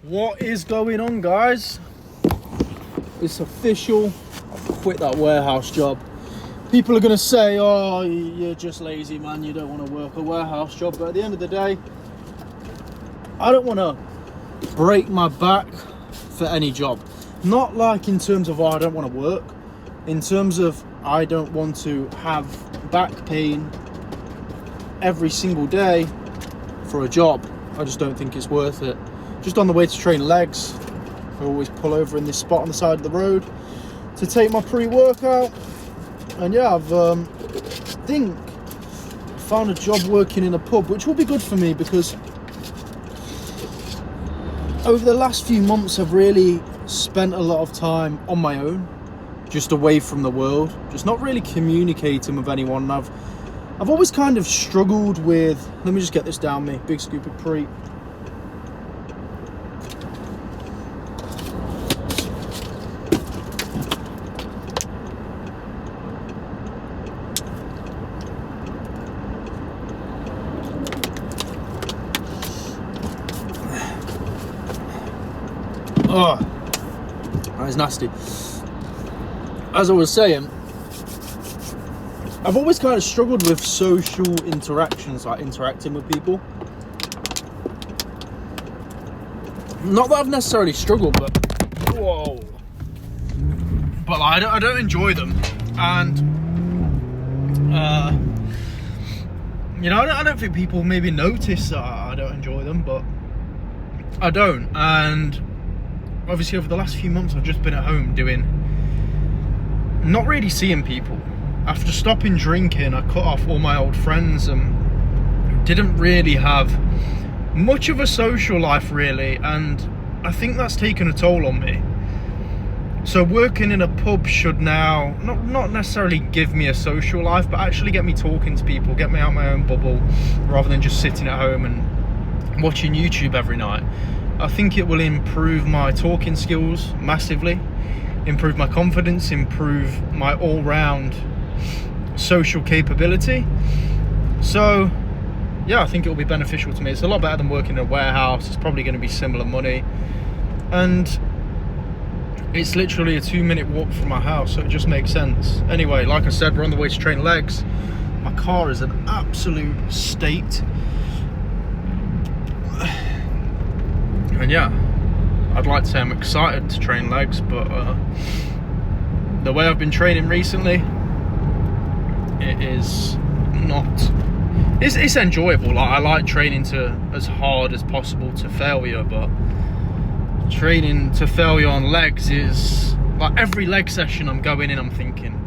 What is going on, guys? It's official. I've quit that warehouse job. People are going to say, oh, you're just lazy, man, you don't want to work a warehouse job. But at the end of the day, I don't want to break my back for any job. Not like in terms of, oh, I don't want to work. In terms of, I don't want to have back pain every single day for a job. I just don't think it's worth it. Just on the way to train legs, I always pull over in this spot on the side of the road to take my pre-workout. And yeah, I've think found a job working in a pub, which will be good for me because over the last few months I've really spent a lot of time on my own, just away from the world, just not really communicating with anyone. And I've always kind of struggled with, let me just get this down me, big scoop of pre. Oh, that is nasty. As I was saying, I've always kind of struggled with social interactions, like interacting with people. Not that I've necessarily struggled, but whoa. But like, I don't enjoy them, and you know, I don't think people maybe notice that I don't enjoy them, but I don't. And obviously over the last few months I've just been at home not really seeing people. After stopping drinking, I cut off all my old friends and didn't really have much of a social life really, and I think that's taken a toll on me. So working in a pub should now not necessarily give me a social life, but actually get me talking to people, get me out of my own bubble, rather than just sitting at home and watching YouTube every night. I think it will improve my talking skills massively, improve my confidence, improve my all-round social capability. So yeah, I think it will be beneficial to me. It's a lot better than working in a warehouse. It's probably going to be similar money, and it's literally a 2-minute walk from my house, so it just makes sense. Anyway, like I said, we're on the way to train legs. My car is an absolute state. And yeah, I'd like to say I'm excited to train legs, but the way I've been training recently, it is not. It's enjoyable. Like, I like training to as hard as possible to failure, but training to failure on legs is like every leg session I'm going in, I'm thinking,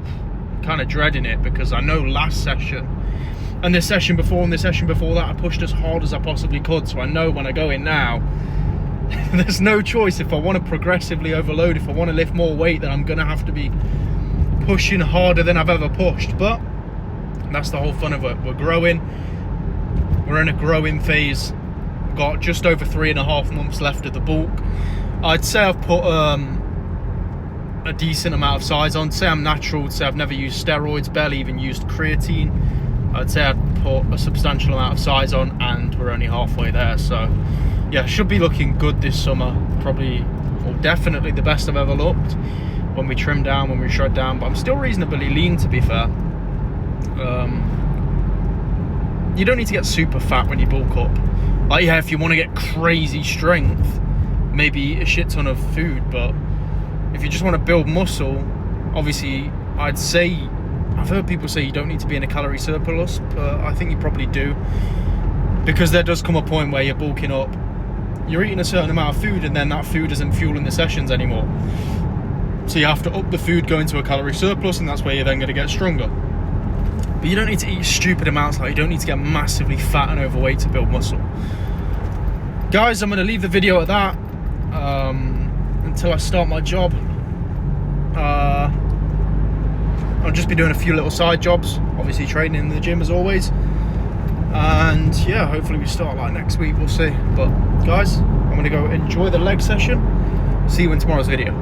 kind of dreading it, because I know last session and this session before and this session before that I pushed as hard as I possibly could. So I know when I go in now, there's no choice. If I want to progressively overload, if I want to lift more weight, then I'm going to have to be pushing harder than I've ever pushed. But that's the whole fun of it. We're growing. We're in a growing phase. Got just over 3.5 months left of the bulk. I'd say I've put a decent amount of size on. Say I'm natural. I'd say I've never used steroids, barely even used creatine. I'd say I'd put a substantial amount of size on, and we're only halfway there. So yeah, should be looking good this summer. Probably, or definitely the best I've ever looked when we trim down, when we shred down. But I'm still reasonably lean, to be fair. You don't need to get super fat when you bulk up. Like, yeah, if you want to get crazy strength, maybe eat a shit ton of food. But if you just want to build muscle, obviously I'd say, I've heard people say you don't need to be in a calorie surplus, but I think you probably do, because there does come a point where you're bulking up, you're eating a certain amount of food, and then that food isn't fueling the sessions anymore. So you have to up the food, go into a calorie surplus, and that's where you're then going to get stronger. But you don't need to eat stupid amounts. Like, you don't need to get massively fat and overweight to build muscle. Guys, I'm going to leave the video at that until I start my job. I'll just be doing a few little side jobs, obviously training in the gym as always. And yeah, hopefully we start like next week, we'll see. But guys, I'm going to go enjoy the leg session. See you in tomorrow's video.